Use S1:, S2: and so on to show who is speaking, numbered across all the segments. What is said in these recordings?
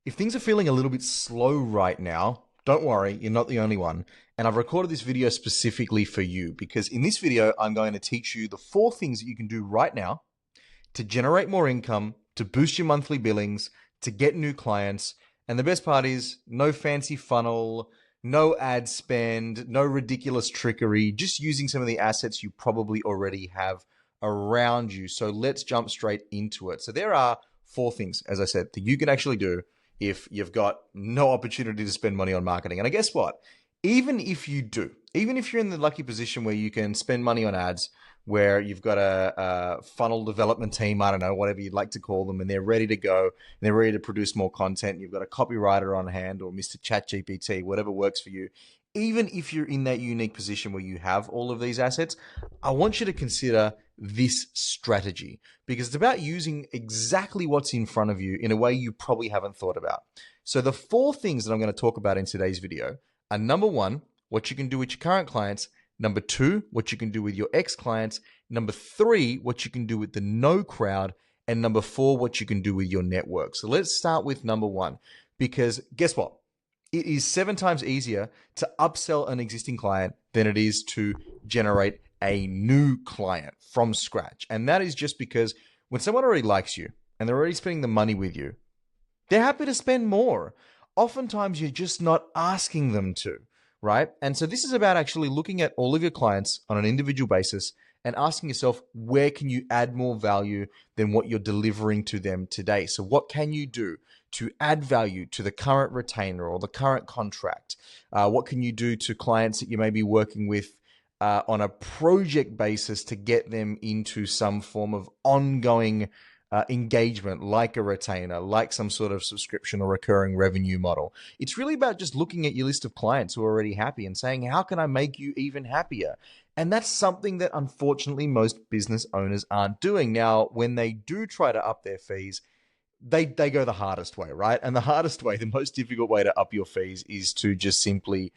S1: If things are feeling a little bit slow right now, don't worry, you're not the only one. And I've recorded this video specifically for you because in this video, I'm going to teach you the 4 things that you can do right now to generate more income, to boost your monthly billings, to get new clients. And the best part is no fancy funnel, no ad spend, no ridiculous trickery, just using some of the assets you probably already have around you. So let's jump straight into it. So there are 4 things, as I said, that you can actually do if you've got no opportunity to spend money on marketing. And I guess what? Even if you do, even if you're in the lucky position where you can spend money on ads, where you've got a funnel development team, I don't know, whatever you'd like to call them, and they're ready to go, and they're ready to produce more content, you've got a copywriter on hand or Mr. ChatGPT, whatever works for you. Even if you're in that unique position where you have all of these assets, I want you to consider this strategy because it's about using exactly what's in front of you in a way you probably haven't thought about. So the 4 things that I'm going to talk about in today's video are: number 1, what you can do with your current clients; number 2, what you can do with your ex-clients; number 3, what you can do with the no crowd; and number 4, what you can do with your network. So let's start with number 1, because guess what? It is 7 times easier to upsell an existing client than it is to generate a new client from scratch. And that is just because when someone already likes you and they're already spending the money with you, they're happy to spend more. Oftentimes, you're just not asking them to, right? And so this is about actually looking at all of your clients on an individual basis and asking yourself, where can you add more value than what you're delivering to them today? So what can you do to add value to the current retainer or the current contract? What can you do to clients that you may be working with on a project basis to get them into some form of ongoing engagement, like a retainer, like some sort of subscription or recurring revenue model? It's really about just looking at your list of clients who are already happy and saying, how can I make you even happier? And that's something that unfortunately most business owners aren't doing. Now, when they do try to up their fees, they go the hardest way, right? And the hardest way, the most difficult way to up your fees is to just simply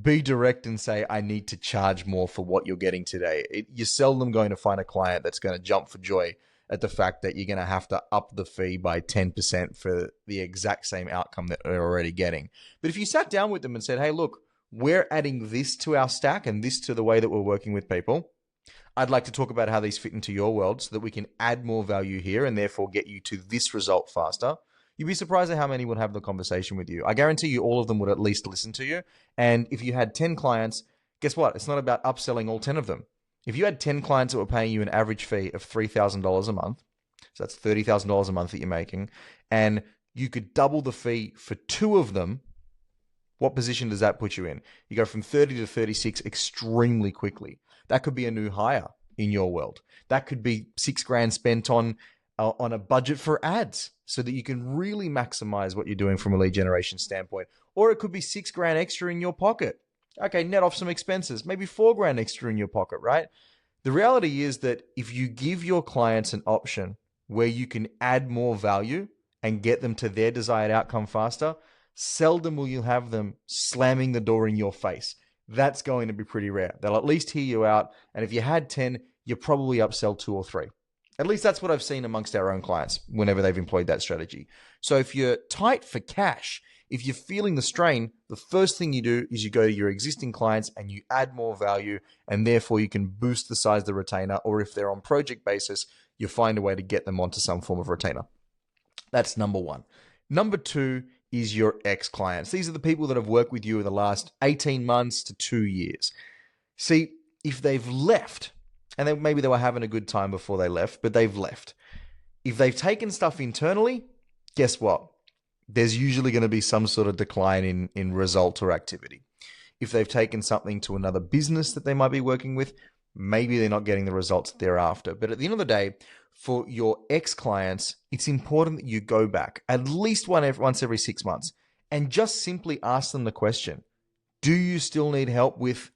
S1: be direct and say, I need to charge more for what you're getting today. You're seldom going to find a client that's going to jump for joy at the fact that you're going to have to up the fee by 10% for the exact same outcome that they're already getting. But if you sat down with them and said, hey, look, we're adding this to our stack and this to the way that we're working with people, I'd like to talk about how these fit into your world so that we can add more value here and therefore get you to this result faster. You'd be surprised at how many would have the conversation with you. I guarantee you all of them would at least listen to you. And if you had 10 clients, guess what? It's not about upselling all 10 of them. If you had 10 clients that were paying you an average fee of $3,000 a month, so that's $30,000 a month that you're making, and you could double the fee for 2 of them, what position does that put you in? You go from 30 to 36 extremely quickly. That could be a new hire in your world. That could be $6,000 spent on a budget for ads so that you can really maximize what you're doing from a lead generation standpoint. Or it could be $6,000 extra in your pocket. Okay, net off some expenses, maybe $4,000 extra in your pocket, right? The reality is that if you give your clients an option where you can add more value and get them to their desired outcome faster, seldom will you have them slamming the door in your face. That's going to be pretty rare. They'll at least hear you out. And if you had 10, you probably upsell 2 or 3. At least that's what I've seen amongst our own clients whenever they've employed that strategy. So if you're tight for cash, if you're feeling the strain, the first thing you do is you go to your existing clients and you add more value, and therefore you can boost the size of the retainer. Or if they're on project basis, you find a way to get them onto some form of retainer. That's number 1. Number 2 is your ex-clients. These are the people that have worked with you in the last 18 months to 2 years. See, if they've left, and maybe they were having a good time before they left, but they've left. If they've taken stuff internally, guess what? There's usually going to be some sort of decline in result or activity. If they've taken something to another business that they might be working with, maybe they're not getting the results thereafter. But at the end of the day, for your ex-clients, it's important that you go back at least once every 6 months and just simply ask them the question, do you still need help with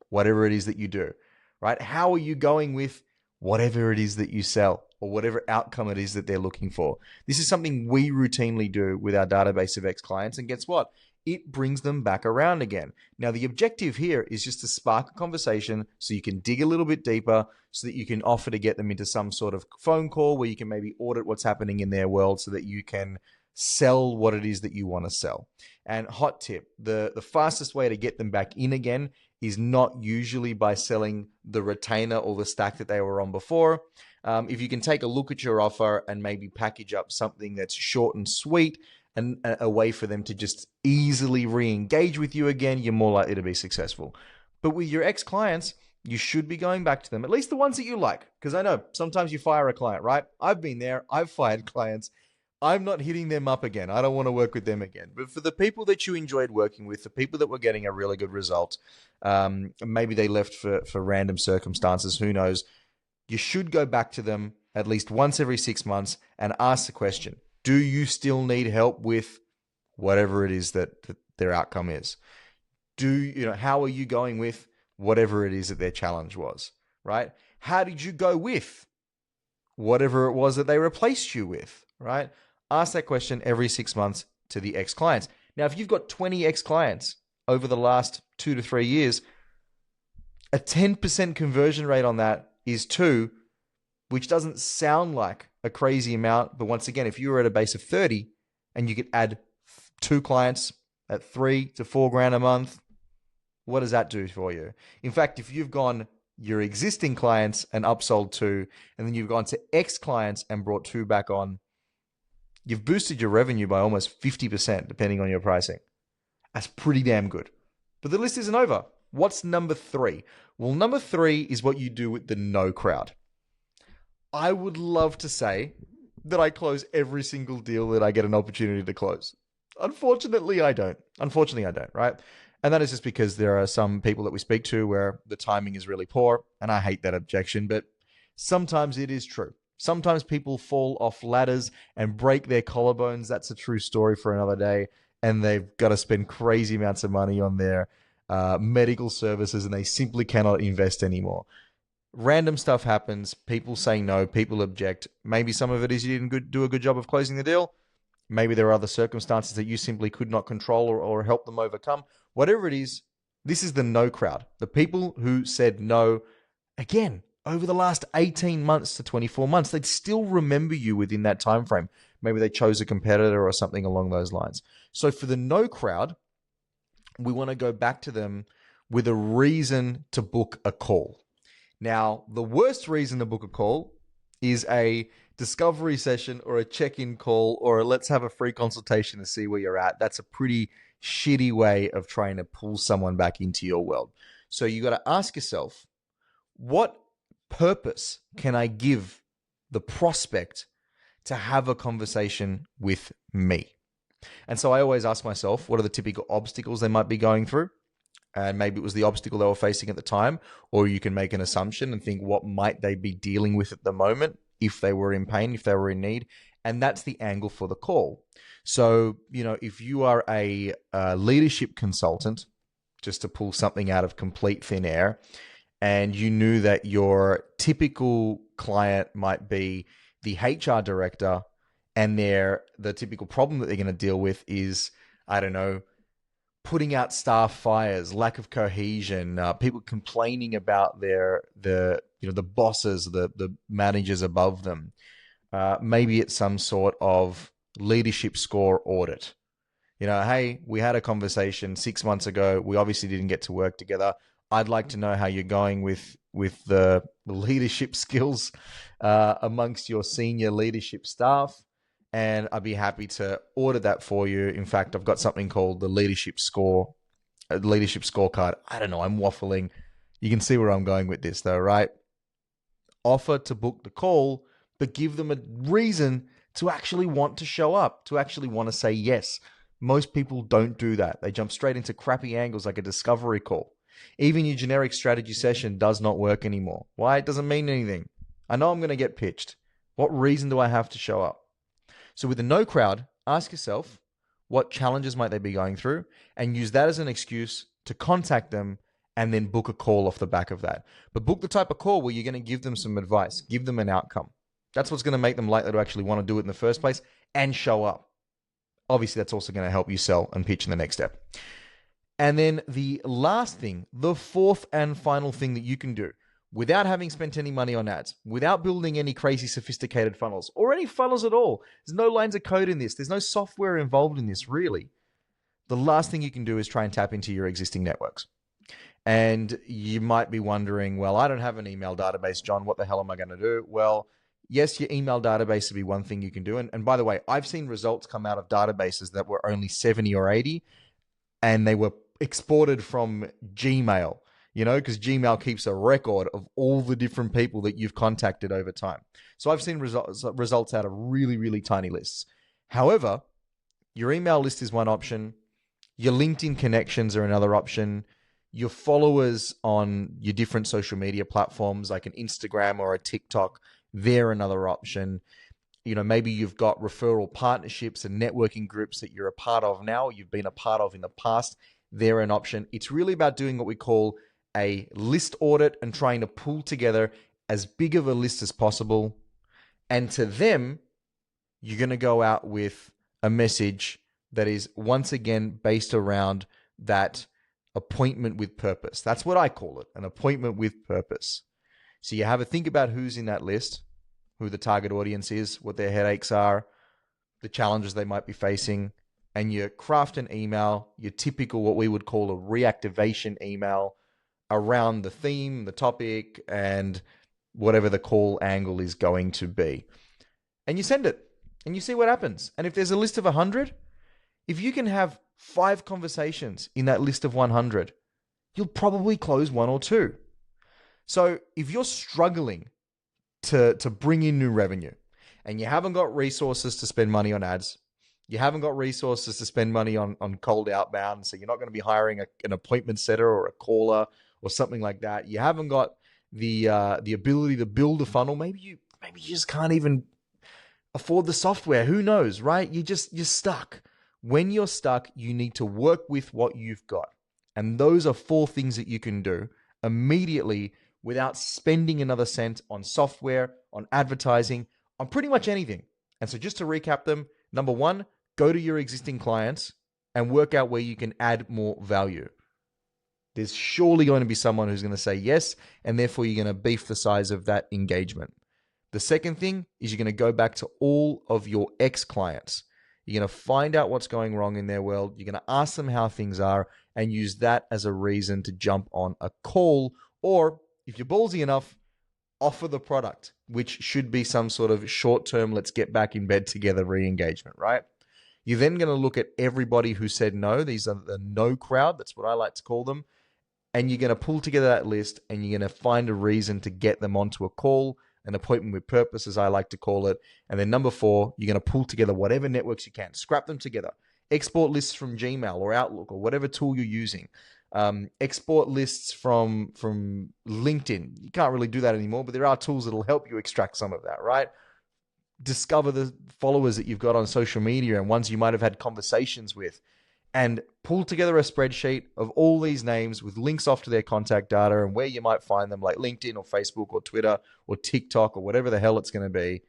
S1: whatever it is that you do, right? How are you going with whatever it is that you sell or whatever outcome it is that they're looking for? This is something we routinely do with our database of ex-clients. And guess what? It brings them back around again. Now, the objective here is just to spark a conversation so you can dig a little bit deeper so that you can offer to get them into some sort of phone call where you can maybe audit what's happening in their world so that you can sell what it is that you want to sell. And hot tip, the fastest way to get them back in again is not usually by selling the retainer or the stack that they were on before. If you can take a look at your offer and maybe package up something that's short and sweet and a way for them to just easily re-engage with you again, you're more likely to be successful. But with your ex-clients, you should be going back to them, at least the ones that you like. Because I know sometimes you fire a client, right? I've been there. I've fired clients. I'm not hitting them up again. I don't want to work with them again. But for the people that you enjoyed working with, the people that were getting a really good result, maybe they left for random circumstances, who knows, you should go back to them at least once every 6 months and ask the question, do you still need help with whatever it is that their outcome is? How are you going with whatever it is that their challenge was, right? How did you go with whatever it was that they replaced you with, right? Ask that question every 6 months to the ex-clients. Now, if you've got 20 ex-clients over the last 2 to 3 years, a 10% conversion rate on that is 2, which doesn't sound like a crazy amount. But once again, if you were at a base of 30 and you could add 2 clients at 3 to 4 grand a month, what does that do for you? In fact, if you've gone your existing clients and upsold 2, and then you've gone to ex-clients and brought 2 back on, you've boosted your revenue by almost 50%, depending on your pricing. That's pretty damn good. But the list isn't over. What's number 3? Well, number 3 is what you do with the no crowd. I would love to say that I close every single deal that I get an opportunity to close. Unfortunately, I don't, right? And that is just because there are some people that we speak to where the timing is really poor, and I hate that objection, but sometimes it is true. Sometimes people fall off ladders and break their collarbones. That's a true story for another day, and they've got to spend crazy amounts of money on their medical services, and they simply cannot invest anymore. Random stuff happens. People say no. People object. Maybe some of it is you didn't do a good job of closing the deal. Maybe there are other circumstances that you simply could not control or help them overcome. Whatever it is, this is the no crowd. The people who said no, again, over the last 18 months to 24 months, they'd still remember you within that time frame. Maybe they chose a competitor or something along those lines. So for the no crowd, we want to go back to them with a reason to book a call. Now, the worst reason to book a call is a discovery session or a check-in call or a let's have a free consultation to see where you're at. That's a pretty shitty way of trying to pull someone back into your world. So you got to ask yourself, what purpose can I give the prospect to have a conversation with me? And so I always ask myself, what are the typical obstacles they might be going through? And maybe it was the obstacle they were facing at the time, or you can make an assumption and think, what might they be dealing with at the moment if they were in pain, if they were in need? And that's the angle for the call. So, if you are a leadership consultant, just to pull something out of complete thin air, and you knew that your typical client might be the HR director, and the typical problem that they're going to deal with is, I don't know, putting out staff fires, lack of cohesion, people complaining about the bosses, the managers above them. Maybe it's some sort of leadership score audit. Hey, we had a conversation 6 months ago. We obviously didn't get to work together. I'd like to know how you're going with the leadership skills amongst your senior leadership staff. And I'd be happy to order that for you. In fact, I've got something called the leadership scorecard. I don't know, I'm waffling. You can see where I'm going with this though, right? Offer to book the call, but give them a reason to actually want to show up, to actually want to say yes. Most people don't do that. They jump straight into crappy angles like a discovery call. Even your generic strategy session does not work anymore. Why? It doesn't mean anything. I know I'm going to get pitched. What reason do I have to show up? So with the no crowd, ask yourself, what challenges might they be going through? And use that as an excuse to contact them and then book a call off the back of that. But book the type of call where you're going to give them some advice, give them an outcome. That's what's going to make them likely to actually want to do it in the first place and show up. Obviously, that's also going to help you sell and pitch in the next step. And then the last thing, the fourth and final thing that you can do without having spent any money on ads, without building any crazy sophisticated funnels or any funnels at all. There's no lines of code in this. There's no software involved in this, really. The last thing you can do is try and tap into your existing networks. And you might be wondering, well, I don't have an email database, John. What the hell am I going to do? Well, yes, your email database would be one thing you can do. And by the way, I've seen results come out of databases that were only 70 or 80, and they were exported from Gmail, because Gmail keeps a record of all the different people that you've contacted over time. So I've seen results out of really, really tiny lists. However, your email list is one option. Your LinkedIn connections are another option. Your followers on your different social media platforms like an Instagram or a TikTok, they're another option. Maybe you've got referral partnerships and networking groups that you're a part of now, or you've been a part of in the past. They're an option. It's really about doing what we call a list audit and trying to pull together as big of a list as possible. And to them, you're going to go out with a message that is once again based around that appointment with purpose. That's what I call it, an appointment with purpose. So you have a think about who's in that list, who the target audience is, what their headaches are, the challenges they might be facing, and you craft an email, your typical what we would call a reactivation email around the theme, the topic, and whatever the call angle is going to be. And you send it, and you see what happens. And if there's a list of 100, if you can have 5 conversations in that list of 100, you'll probably close 1 or 2. So if you're struggling to bring in new revenue and you haven't got resources to spend money on ads, you haven't got resources to spend money on cold outbound, so you're not going to be hiring an appointment setter or a caller or something like that. You haven't got the ability to build a funnel. Maybe you just can't even afford the software. Who knows, right? You're stuck. When you're stuck, you need to work with what you've got. And those are 4 things that you can do immediately without spending another cent on software, on advertising, on pretty much anything. And so just to recap them, number 1, go to your existing clients and work out where you can add more value. There's surely going to be someone who's going to say yes, and therefore you're going to beef the size of that engagement. The second thing is you're going to go back to all of your ex-clients. You're going to find out what's going wrong in their world. You're going to ask them how things are and use that as a reason to jump on a call. Or if you're ballsy enough, offer the product, which should be some sort of short-term, let's get back in bed together re-engagement, right? You're then going to look at everybody who said no. These are the no crowd. That's what I like to call them. And you're going to pull together that list and you're going to find a reason to get them onto a call, an appointment with purpose, as I like to call it. And then number 4, you're going to pull together whatever networks you can. Scrap them together. Export lists from Gmail or Outlook or whatever tool you're using. Export lists from LinkedIn. You can't really do that anymore, but there are tools that will help you extract some of that, right? Discover the followers that you've got on social media and ones you might have had conversations with, and pull together a spreadsheet of all these names with links off to their contact data and where you might find them, like LinkedIn or Facebook or Twitter or TikTok or whatever the hell it's going to be.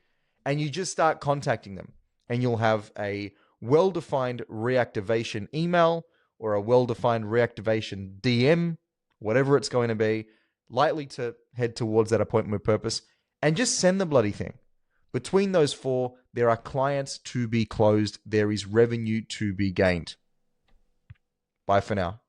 S1: And you just start contacting them, and you'll have a well-defined reactivation email or a well-defined reactivation DM, whatever it's going to be, likely to head towards that appointment with purpose, and just send the bloody thing. Between those 4, there are clients to be closed. There is revenue to be gained. Bye for now.